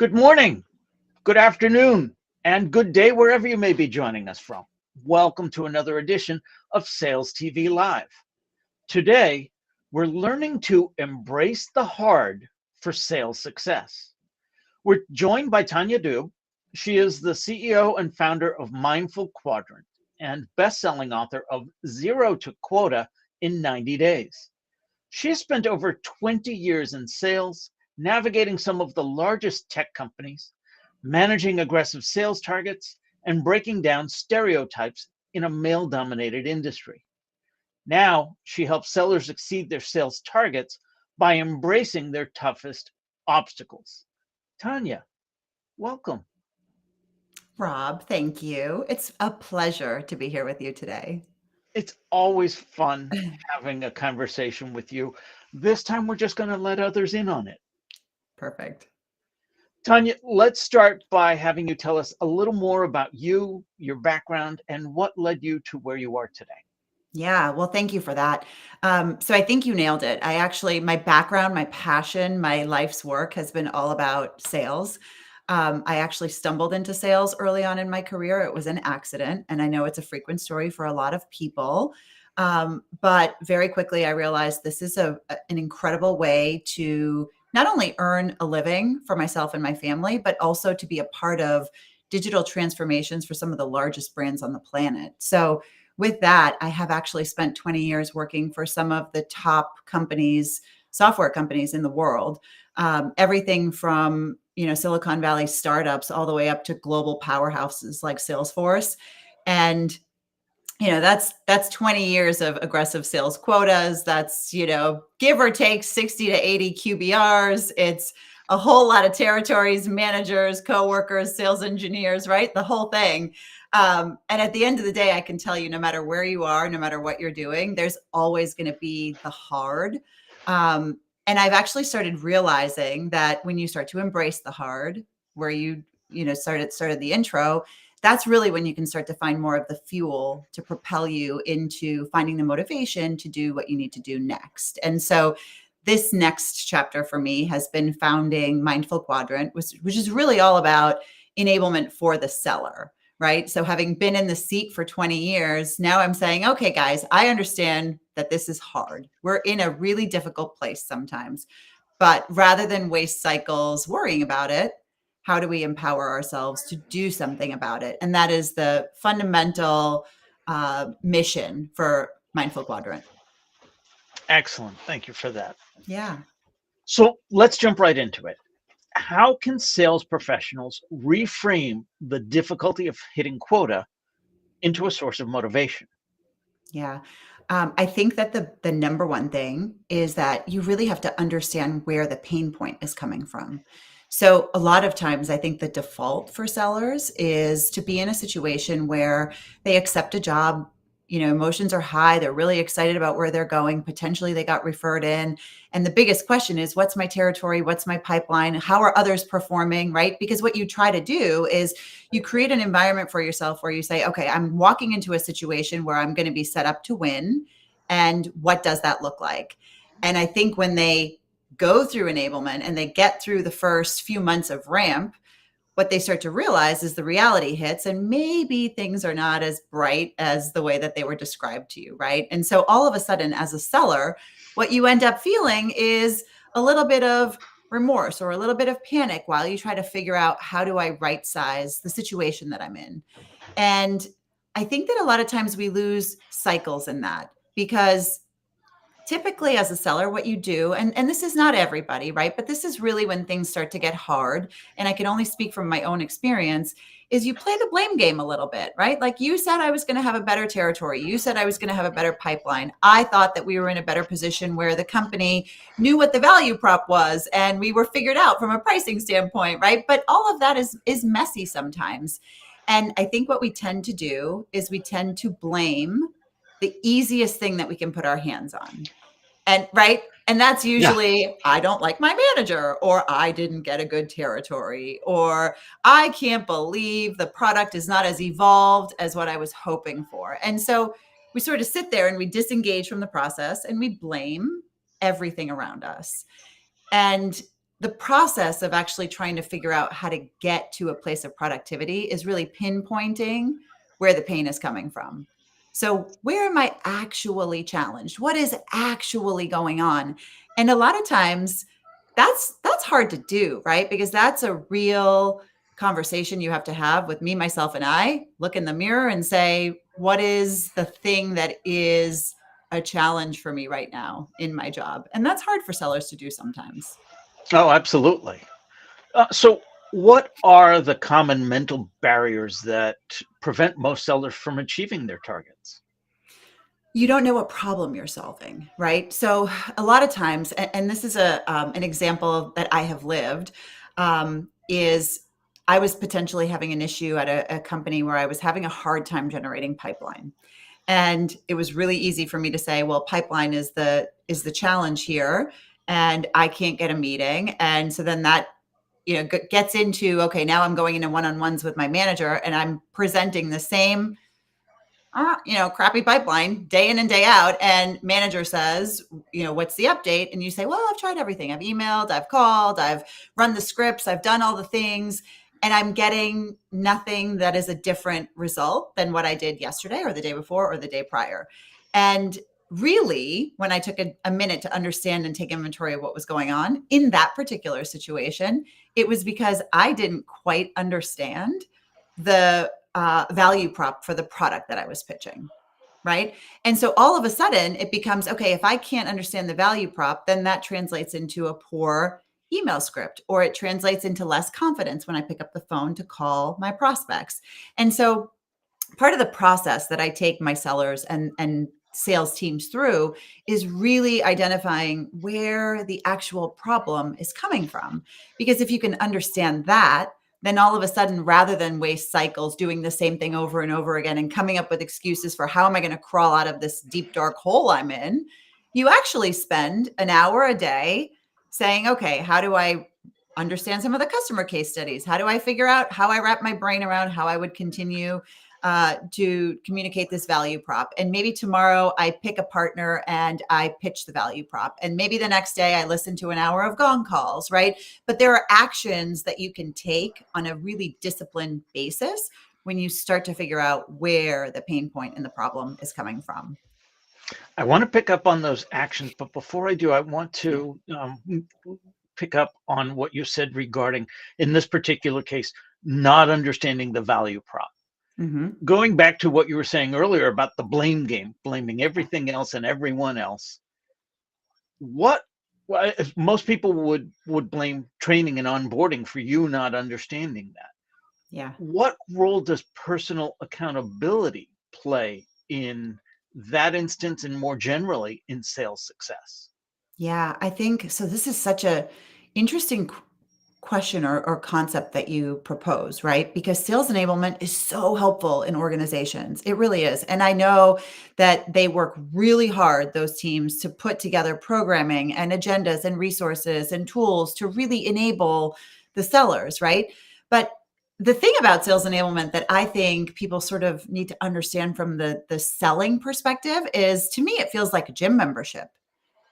Good morning, good afternoon, and good day wherever you may be joining us from. Welcome to another edition of Sales TV Live. Today, we're learning to embrace the hard for sales success. We're joined by Tania Doub. She is the CEO and founder of Mindful Quadrant and best-selling author of Zero to Quota in 90 Days. She has spent over 20 years in sales, navigating some of the largest tech companies, managing aggressive sales targets, and breaking down stereotypes in a male-dominated industry. Now, she helps sellers exceed their sales targets by embracing their toughest obstacles. Tania, welcome. Rob, thank you. It's a pleasure to be here with you today. It's always fun having a conversation with you. This time, we're just going to let others in on it. Perfect. Tania, let's start by having you tell us a little more about you, your background, and what led you to where you are today. Yeah, well, thank you for that. So I think you nailed it. My background, my passion, my life's work has been all about sales. I actually stumbled into sales early on in my career. It was an accident, and I know it's a frequent story for a lot of people. But very quickly, I realized this is an incredible way to not only earn a living for myself and my family, but also to be a part of digital transformations for some of the largest brands on the planet. So with that, I have actually spent 20 years working for some of the top companies, software companies in the world. Everything from Silicon Valley startups all the way up to global powerhouses like Salesforce. And that's 20 years of aggressive sales quotas. That's, give or take 60 to 80 QBRs. It's a whole lot of territories, managers, coworkers, sales engineers, right? The whole thing. And at the end of the day, I can tell you, no matter where you are, no matter what you're doing, there's always going to be the hard. And I've actually started realizing that when you start to embrace the hard, where you started the intro, that's really when you can start to find more of the fuel to propel you into finding the motivation to do what you need to do next. And so this next chapter for me has been founding Mindful Quadrant, which is really all about enablement for the seller, right? So having been in the seat for 20 years, now I'm saying, okay, guys, I understand that this is hard. We're in a really difficult place sometimes, but rather than waste cycles worrying about it, how do we empower ourselves to do something about it? And that is the fundamental mission for Mindful Quadrant. Excellent. Thank you for that. Yeah. So let's jump right into it. How can sales professionals reframe the difficulty of hitting quota into a source of motivation? Yeah. I think that the number one thing is that you really have to understand where the pain point is coming from. So a lot of times I think the default for sellers is to be in a situation where they accept a job, emotions are high, they're really excited about where they're going, potentially they got referred in. And the biggest question is, what's my territory? What's my pipeline? How are others performing, right? Because what you try to do is you create an environment for yourself where you say, okay, I'm walking into a situation where I'm going to be set up to win. And what does that look like? And I think when they go through enablement and they get through the first few months of ramp, what they start to realize is the reality hits and maybe things are not as bright as the way that they were described to you, right? And so all of a sudden, as a seller, what you end up feeling is a little bit of remorse or a little bit of panic while you try to figure out, how do I right size the situation that I'm in? And I think that a lot of times we lose cycles in that, because typically as a seller, what you do, and this is not everybody, right? But this is really when things start to get hard. And I can only speak from my own experience, is you play the blame game a little bit, right? Like, you said I was going to have a better territory. You said I was going to have a better pipeline. I thought that we were in a better position where the company knew what the value prop was and we were figured out from a pricing standpoint, right? But all of that is messy sometimes. And I think what we tend to do is we tend to blame the easiest thing that we can put our hands on. And right. And that's usually, I don't like my manager, or I didn't get a good territory, or I can't believe the product is not as evolved as what I was hoping for. And so we sort of sit there and we disengage from the process and we blame everything around us. And the process of actually trying to figure out how to get to a place of productivity is really pinpointing where the pain is coming from. So where am I actually challenged? What is actually going on? And a lot of times that's hard to do, right? Because that's a real conversation you have to have with me, myself, and I. Look in the mirror and say, what is the thing that is a challenge for me right now in my job? And that's hard for sellers to do sometimes. Oh, absolutely. So, what are the common mental barriers that prevent most sellers from achieving their targets? You don't know what problem you're solving, right? So a lot of times, and this is an example that I have lived, is I was potentially having an issue at a company where I was having a hard time generating pipeline. And it was really easy for me to say, well, pipeline is the challenge here, and I can't get a meeting. And so then that gets into, okay, now I'm going into one-on-ones with my manager and I'm presenting the same crappy pipeline day in and day out. And manager says, what's the update? And you say, well, I've tried everything. I've emailed, I've called, I've run the scripts, I've done all the things, and I'm getting nothing that is a different result than what I did yesterday or the day before or the day prior. And really, when I took a minute to understand and take inventory of what was going on in that particular situation, it was because I didn't quite understand the value prop for the product that I was pitching. Right. And so all of a sudden it becomes, okay, if I can't understand the value prop, then that translates into a poor email script, or it translates into less confidence when I pick up the phone to call my prospects. And so part of the process that I take my sellers and sales teams through is really identifying where the actual problem is coming from. Because if you can understand that, then all of a sudden, rather than waste cycles doing the same thing over and over again and coming up with excuses for how am I going to crawl out of this deep, dark hole I'm in, you actually spend an hour a day saying, okay, how do I understand some of the customer case studies? How do I figure out how I wrap my brain around how I would continue to communicate this value prop? And maybe tomorrow I pick a partner and I pitch the value prop. And maybe the next day I listen to an hour of gong calls, right? But there are actions that you can take on a really disciplined basis when you start to figure out where the pain point in the problem is coming from. I want to pick up on those actions, but before I do, I want Yeah. to pick up on what you said regarding, in this particular case, not understanding the value prop. Mm-hmm. Going back to what you were saying earlier about the blame game, blaming Yeah. everything else and everyone else, what well, most people would blame training and onboarding for you not understanding that. Yeah. What role does personal accountability play in that instance and more generally in sales success? Yeah, I think so. This is such a interesting question or concept that you propose, right? Because sales enablement is so helpful in organizations. It really is. And I know that they work really hard, those teams, to put together programming and agendas and resources and tools to really enable the sellers, right? But the thing about sales enablement that I think people sort of need to understand from the selling perspective is, to me, it feels like a gym membership,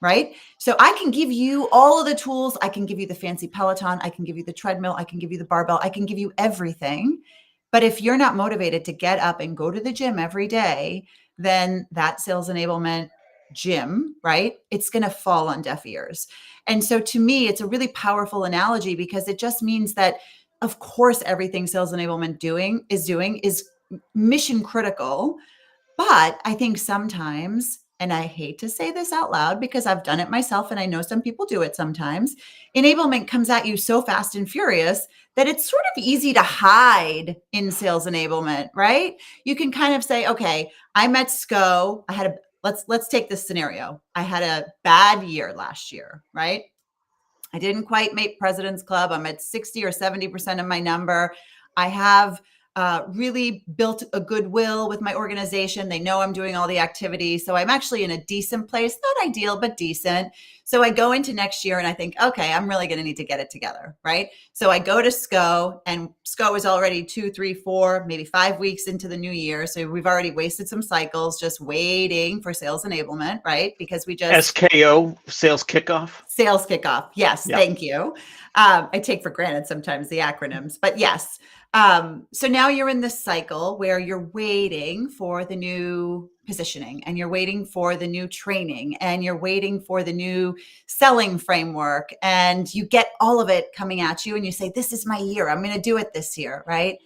right? So I can give you all of the tools. I can give you the fancy Peloton. I can give you the treadmill. I can give you the barbell. I can give you everything. But if you're not motivated to get up and go to the gym every day, then that sales enablement gym, right? It's going to fall on deaf ears. And so to me, it's a really powerful analogy because it just means that, of course, everything sales enablement doing is mission critical. But I think sometimes, and I hate to say this out loud because I've done it myself and I know some people do it sometimes, enablement comes at you so fast and furious that it's sort of easy to hide in sales enablement, right? You can kind of say, okay, I'm at SCO. Let's take this scenario. I had a bad year last year, right? I didn't quite make President's Club. I'm at 60 or 70% of my number. I have really built a goodwill with my organization. They know I'm doing all the activities. So I'm actually in a decent place, not ideal, but decent. So I go into next year and I think, okay, I'm really going to need to get it together, right? So I go to SCO, and SCO is already 2, 3, 4, maybe 5 weeks into the new year. So we've already wasted some cycles just waiting for sales enablement, right? Because we just... SKO, sales kickoff. Sales kickoff. Yes. Yeah. Thank you. I take for granted sometimes the acronyms, but yes. So now you're in this cycle where you're waiting for the new positioning, and you're waiting for the new training, and you're waiting for the new selling framework, and you get all of it coming at you and you say, this is my year. I'm going to do it this year. Right.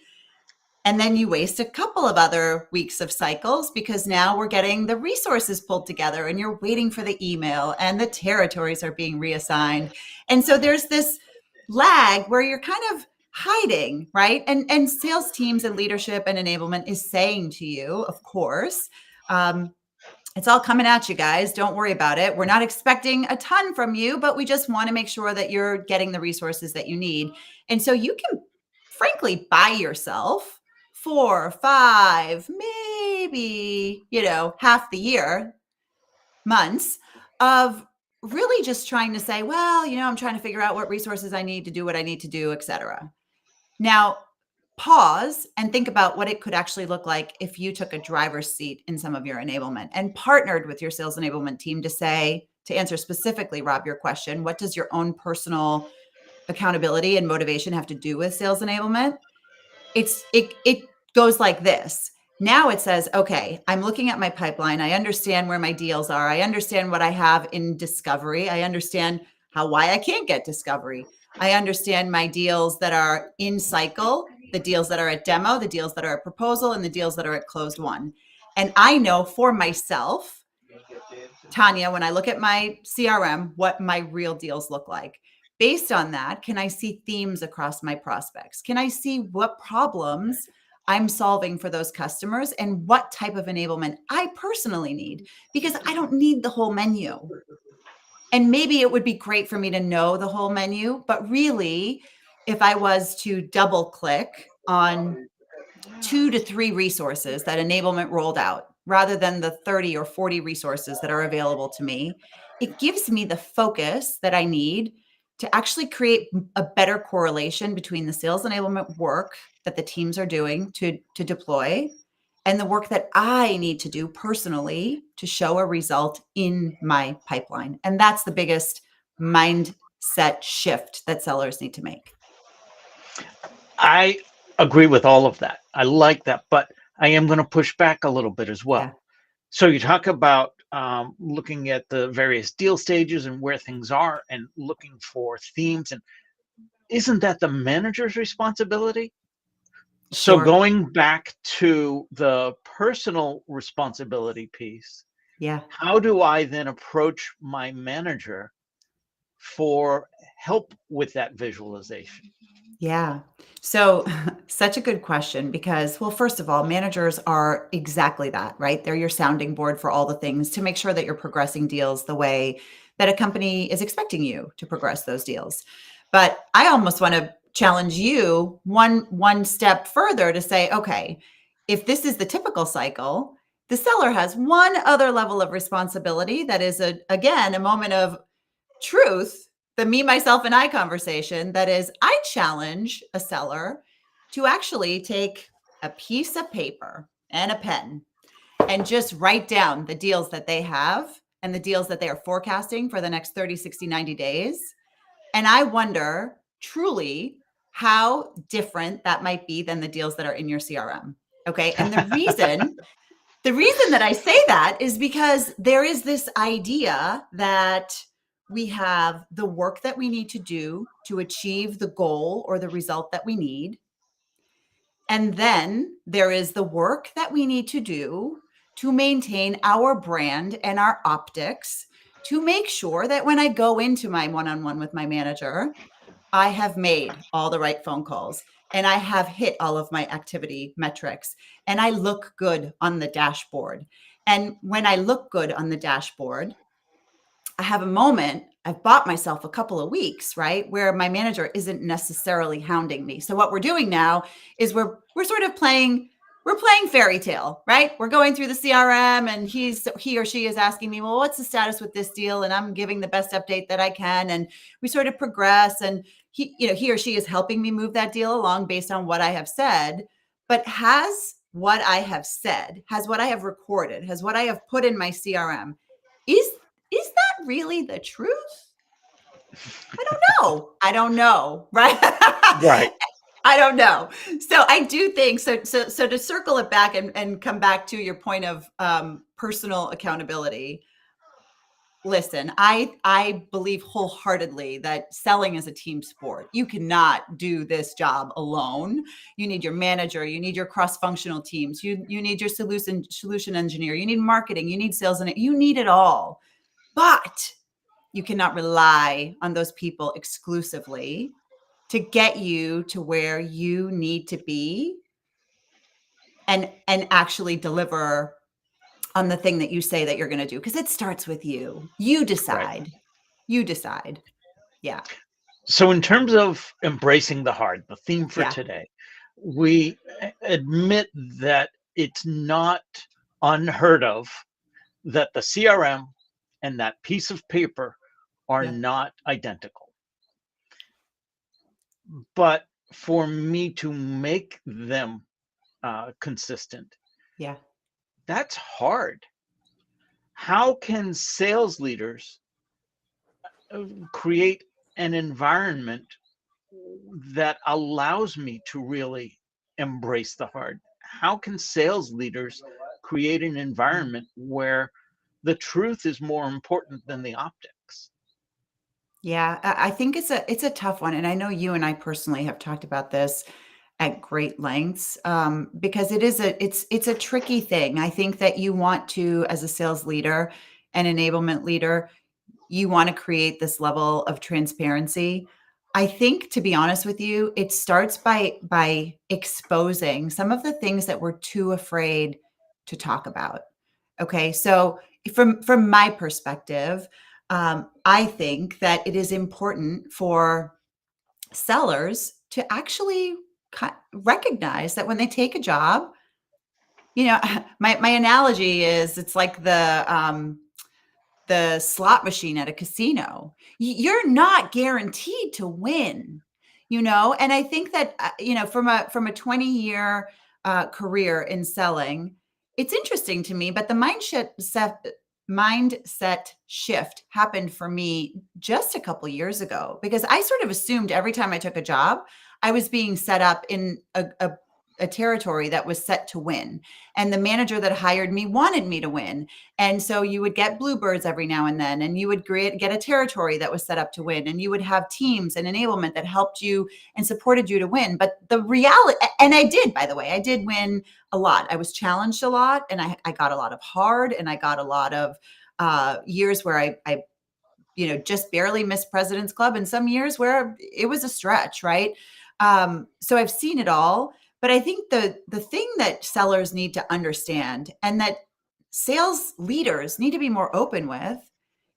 And then you waste a couple of other weeks of cycles because now we're getting the resources pulled together, and you're waiting for the email, and the territories are being reassigned. And so there's this lag where you're kind of hiding, right? And sales teams and leadership and enablement is saying to you, of course, it's all coming at you, guys. Don't worry about it. We're not expecting a ton from you, but we just want to make sure that you're getting the resources that you need. And so you can frankly buy yourself 4, 5, maybe, half the year, months of really just trying to say, well, I'm trying to figure out what resources I need to do what I need to do, et cetera. Now, pause and think about what it could actually look like if you took a driver's seat in some of your enablement and partnered with your sales enablement team to answer specifically, Rob, your question, what does your own personal accountability and motivation have to do with sales enablement? It goes like this. Now it says, okay, I'm looking at my pipeline. I understand where my deals are. I understand what I have in discovery. I understand why I can't get discovery. I understand my deals that are in cycle, the deals that are at demo, the deals that are at proposal, and the deals that are at closed won. And I know for myself, Tania, when I look at my CRM, what my real deals look like. Based on that, can I see themes across my prospects? Can I see what problems I'm solving for those customers and what type of enablement I personally need? Because I don't need the whole menu. And maybe it would be great for me to know the whole menu, but really, if I was to double click on 2 to 3 resources that enablement rolled out, rather than the 30 or 40 resources that are available to me, it gives me the focus that I need to actually create a better correlation between the sales enablement work that the teams are doing to deploy and the work that I need to do personally to show a result in my pipeline. And that's the biggest mindset shift that sellers need to make. I agree with all of that. I like that, but I am going to push back a little bit as well. Yeah. So you talk about looking at the various deal stages and where things are and looking for themes. And isn't that the manager's responsibility? So Sure. going back to the personal responsibility piece, Yeah. how do I then approach my manager for help with that visualization? Yeah. So such a good question because, well, first of all, managers are exactly that, right? They're your sounding board for all the things to make sure that you're progressing deals the way that a company is expecting you to progress those deals. But I almost want to challenge you one step further to say, okay, if this is the typical cycle, the seller has one other level of responsibility that is, again, a moment of truth, the me, myself, and I conversation. That is, I challenge a seller to actually take a piece of paper and a pen and just write down the deals that they have and the deals that they are forecasting for the next 30, 60, 90 days. And I wonder truly how different that might be than the deals that are in your CRM. Okay. And the reason that I say that is because there is this idea that we have the work that we need to do to achieve the goal or the result that we need. And then there is the work that we need to do to maintain our brand and our optics to make sure that when I go into my one-on-one with my manager, I have made all the right phone calls and I have hit all of my activity metrics and I look good on the dashboard. And when I look good on the dashboard, I have a moment I've bought myself a couple of weeks, right, where my manager isn't necessarily hounding me. So what we're doing now is we're sort of playing fairy tale, right? We're going through the CRM, and he or she is asking me, well, what's the status with this deal? And I'm giving the best update that I can, and we sort of progress. And he or she is helping me move that deal along based on what I have said. But has what I have said, has what I have recorded, has what I have put in my CRM, is that really the truth? I don't know, right? Right. I don't know. So I do think so to circle it back and come back to your point of personal accountability. Listen, I believe wholeheartely that selling is a team sport. You cannot do this job alone. You need your manager, you need your cross-functional teams, you need your solution engineer, you need marketing, you need sales, and you need it all. But you cannot rely on those people exclusively to get you to where you need to be and actually deliver on the thing that you say that you're going to do, because it starts with you. You Right. decide. You decide. Yeah. So, in terms of embracing the hard, the theme for Yeah. today, we admit that it's not unheard of that the CRM and that piece of paper are Yeah. not identical. But for me to make them consistent, Yeah. that's hard. How can sales leaders create an environment that allows me to really embrace the hard? How can sales leaders create an environment where the truth is more important than the optics? Yeah. I think it's a tough one. And I know you and I personally have talked about this at great lengths, because it's a tricky thing. I think that you want to, as a sales leader and enablement leader, you want to create this level of transparency. I think, to be honest with you, it starts by exposing some of the things that we're too afraid to talk about. Okay, so from my perspective, I think that it is important for sellers to actually recognize that when they take a job, my analogy is it's like the slot machine at a casino. You're not guaranteed to win, and I think that from a 20-year career in selling, it's interesting to me, but the mindset shift happened for me just a couple years ago, because I sort of assumed every time I took a job, I was being set up in a territory that was set to win. And the manager that hired me wanted me to win. And so you would get bluebirds every now and then, and you would get a territory that was set up to win. And you would have teams and enablement that helped you and supported you to win. But the reality, and I did, by the way, I did win a lot. I was challenged a lot, and I got a lot of hard, and I got a lot of years where I just barely missed President's Club, and some years where it was a stretch, right? So I've seen it all. But I think the thing that sellers need to understand, and that sales leaders need to be more open with,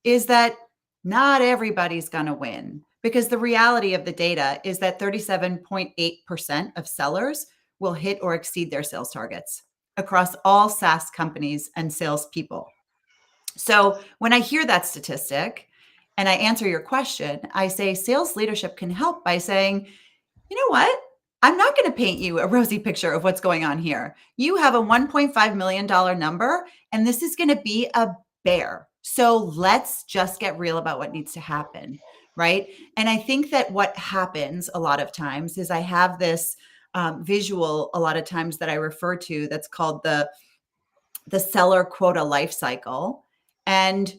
is that not everybody's going to win, because the reality of the data is that 37.8% of sellers will hit or exceed their sales targets across all SaaS companies and salespeople. So when I hear that statistic and I answer your question, I say sales leadership can help by saying, you know what? I'm not going to paint you a rosy picture of what's going on here. You have a $1.5 million number, and this is going to be a bear. So let's just get real about what needs to happen, right? And I think that what happens a lot of times is I have this visual a lot of times that I refer to that's called the seller quota life cycle. And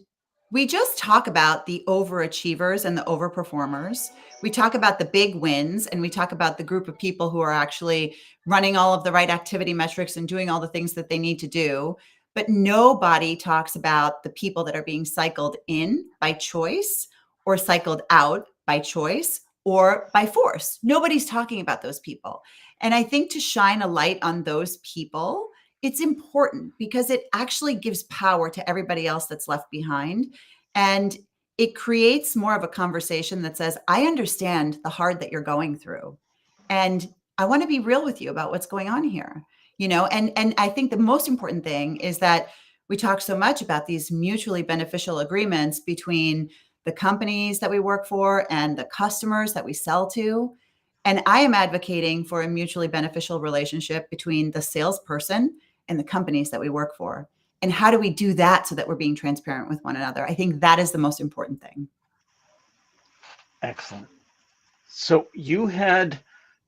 we just talk about the overachievers and the overperformers. We talk about the big wins, and we talk about the group of people who are actually running all of the right activity metrics and doing all the things that they need to do. But nobody talks about the people that are being cycled in by choice, or cycled out by choice, or by force. Nobody's talking about those people. And I think to shine a light on those people, it's important, because it actually gives power to everybody else that's left behind. And it creates more of a conversation that says, I understand the hard that you're going through. And I want to be real with you about what's going on here. And I think the most important thing is that we talk so much about these mutually beneficial agreements between the companies that we work for and the customers that we sell to. And I am advocating for a mutually beneficial relationship between the salesperson and the companies that we work for. And how do we do that so that we're being transparent with one another? I think that is the most important thing. Excellent. So you had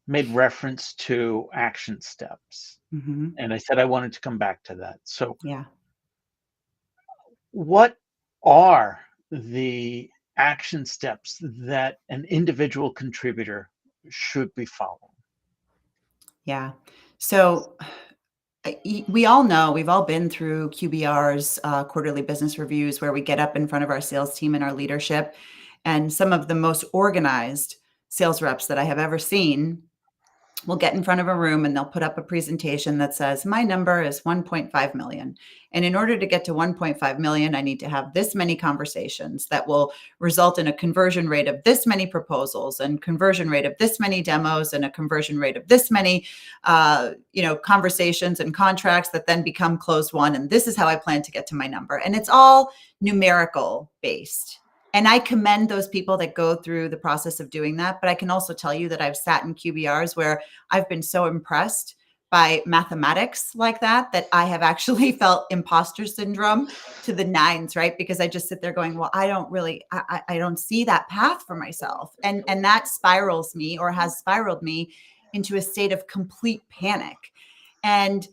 made reference to action steps. Mm-hmm. And I said I wanted to come back to that. So Yeah. what are the action steps that an individual contributor should be following? Yeah. So we all know, we've all been through QBR's quarterly business reviews, where we get up in front of our sales team and our leadership. And some of the most organized sales reps that I have ever seen will get in front of a room and they'll put up a presentation that says, my number is 1.5 million. And in order to get to 1.5 million, I need to have this many conversations that will result in a conversion rate of this many proposals and conversion rate of this many demos and a conversion rate of this many, conversations and contracts that then become closed won. And this is how I plan to get to my number. And it's all numerical based. And I commend those people that go through the process of doing that. But I can also tell you that I've sat in QBRs where I've been so impressed by mathematics like that I have actually felt imposter syndrome to the nines, right? Because I just sit there going, well, I don't see that path for myself. And that spirals me, or has spiraled me, into a state of complete panic. And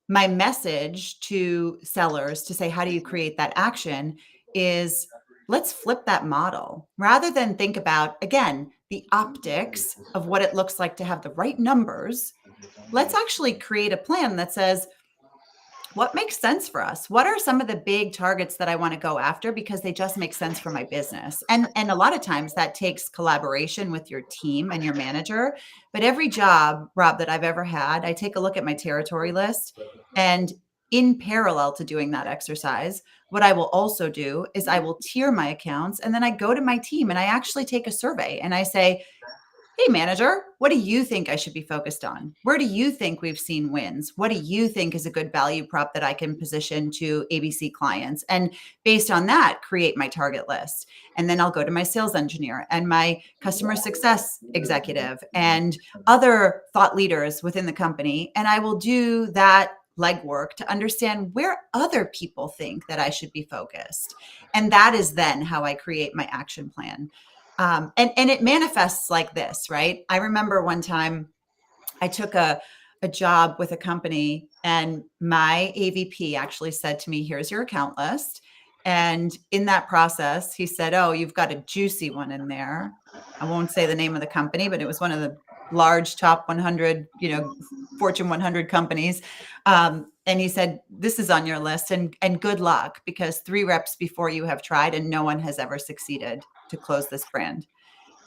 my message to sellers to say, how do you create that action, is let's flip that model. Rather than think about, again, the optics of what it looks like to have the right numbers, let's actually create a plan that says, what makes sense for us? What are some of the big targets that I want to go after because they just make sense for my business? And a lot of times that takes collaboration with your team and your manager. But every job, Rob, that I've ever had, I take a look at my territory list, and in parallel to doing that exercise, what I will also do is I will tier my accounts, and then I go to my team and I actually take a survey and I say, hey, manager, what do you think I should be focused on? Where do you think we've seen wins? What do you think is a good value prop that I can position to ABC clients? And based on that, create my target list. And then I'll go to my sales engineer and my customer success executive and other thought leaders within the company. And I will do that legwork to understand where other people think that I should be focused. And that is then how I create my action plan. And it manifests like this, right? I remember one time I took a job with a company, and my AVP actually said to me, here's your account list. And in that process, he said, oh, you've got a juicy one in there. I won't say the name of the company, but it was one of the large top 100, Fortune 100 companies. And he said, this is on your list, and good luck, because 3 reps before you have tried and no one has ever succeeded to close this brand.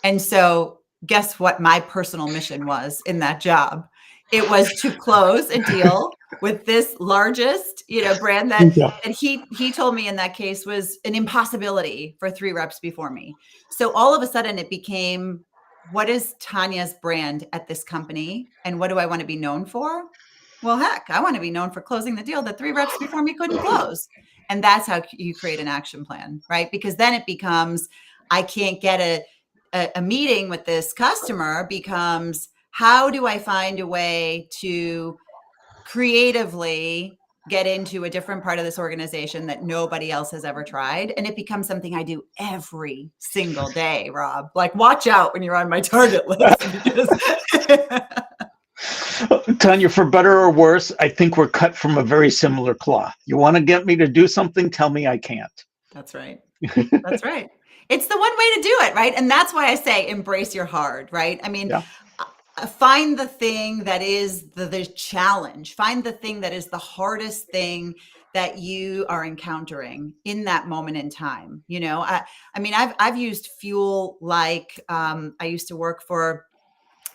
And so guess what my personal mission was in that job? It was to close a deal with this largest, brand that he told me in that case was an impossibility for 3 reps before me. So all of a sudden it became, what is Tania's brand at this company? And what do I want to be known for? Well, heck, I want to be known for closing the deal that 3 reps before me couldn't close. And that's how you create an action plan, right? Because then it becomes, I can't get a meeting with this customer, becomes, how do I find a way to creatively get into a different part of this organization that nobody else has ever tried? And it becomes something I do every single day, Rob. Like, watch out when you're on my target list. Tania, for better or worse, I think we're cut from a very similar cloth. You want to get me to do something? Tell me I can't. That's right. That's right. It's the one way to do it, right? And that's why I say embrace your hard, right? I mean, find the thing that is the challenge. Find the thing that is the hardest thing that you are encountering in that moment in time. I've used fuel, like I used to work for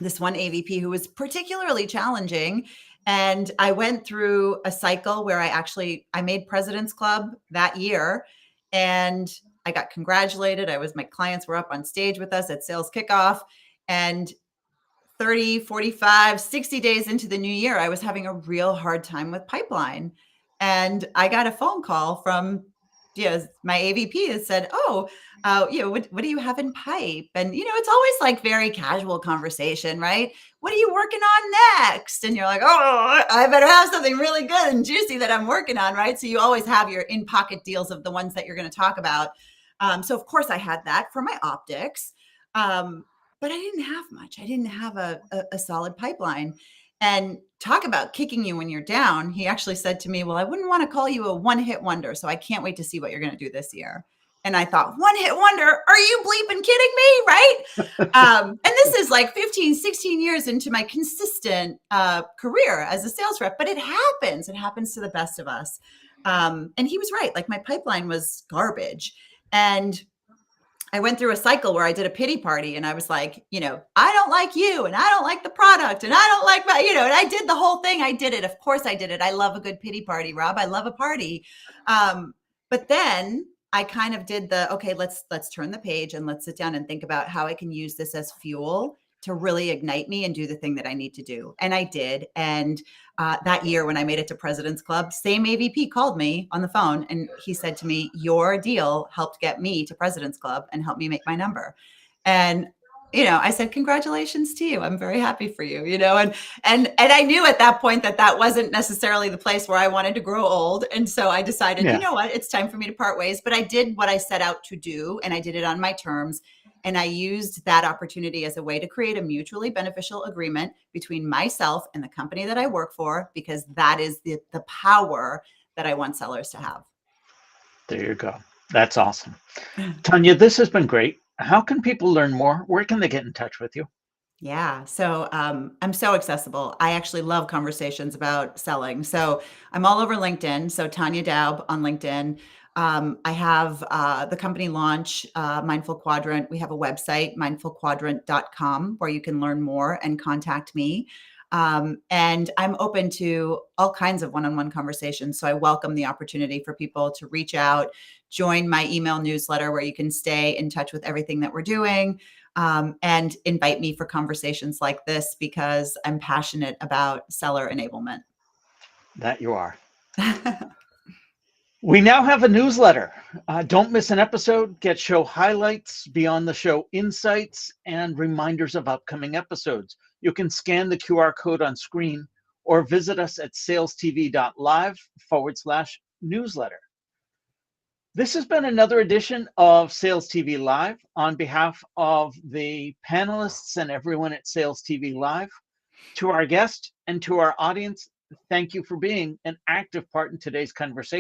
this one AVP who was particularly challenging. And I went through a cycle where I made President's Club that year. And I got congratulated. My clients were up on stage with us at sales kickoff, and 30, 45, 60 days into the new year, I was having a real hard time with pipeline. And I got a phone call from my AVP that said, what do you have in pipe? And, it's always like very casual conversation, right? What are you working on next? And you're like, oh, I better have something really good and juicy that I'm working on, right? So you always have your in-pocket deals of the ones that you're going to talk about. So of course I had that for my optics. But I didn't have much. I didn't have a solid pipeline. And talk about kicking you when you're down. He actually said to me, well, I wouldn't want to call you a one-hit wonder, so I can't wait to see what you're going to do this year. And I thought, one-hit wonder? Are you bleeping kidding me, right? And this is like 15, 16 years into my consistent career as a sales rep, but it happens. It happens to the best of us. And he was right. Like, my pipeline was garbage. And I went through a cycle where I did a pity party, and I was like, I don't like you, and I don't like the product, and I don't like my, and I did the whole thing. I did it. Of course I did it. I love a good pity party, Rob. I love a party. But then I kind of did okay, let's turn the page and let's sit down and think about how I can use this as fuel to really ignite me and do the thing that I need to do. And I did. And that year when I made it to President's Club, same AVP called me on the phone, and he said to me, your deal helped get me to President's Club and helped me make my number. And I said, congratulations to you. I'm very happy for you, and I knew at that point that wasn't necessarily the place where I wanted to grow old. And so I decided, you know what, it's time for me to part ways. But I did what I set out to do, and I did it on my terms. And I used that opportunity as a way to create a mutually beneficial agreement between myself and the company that I work for, because that is the power that I want sellers to have. There you go. That's awesome. Tania, this has been great. How can people learn more? Where can they get in touch with you? Yeah. So I'm so accessible. I actually love conversations about selling. So I'm all over LinkedIn. So Tania Doub on LinkedIn. I have the company launch, Mindful Quadrant. We have a website, mindfulquadrant.com, where you can learn more and contact me. And I'm open to all kinds of one-on-one conversations. So I welcome the opportunity for people to reach out, join my email newsletter where you can stay in touch with everything that we're doing, and invite me for conversations like this, because I'm passionate about seller enablement. That you are. We now have a newsletter. Don't miss an episode. Get show highlights, beyond the show insights, and reminders of upcoming episodes. You can scan the QR code on screen or visit us at SalesTV.live/newsletter. This has been another edition of Sales TV Live. On behalf of the panelists and everyone at Sales TV Live, to our guest and to our audience, thank you for being an active part in today's conversation.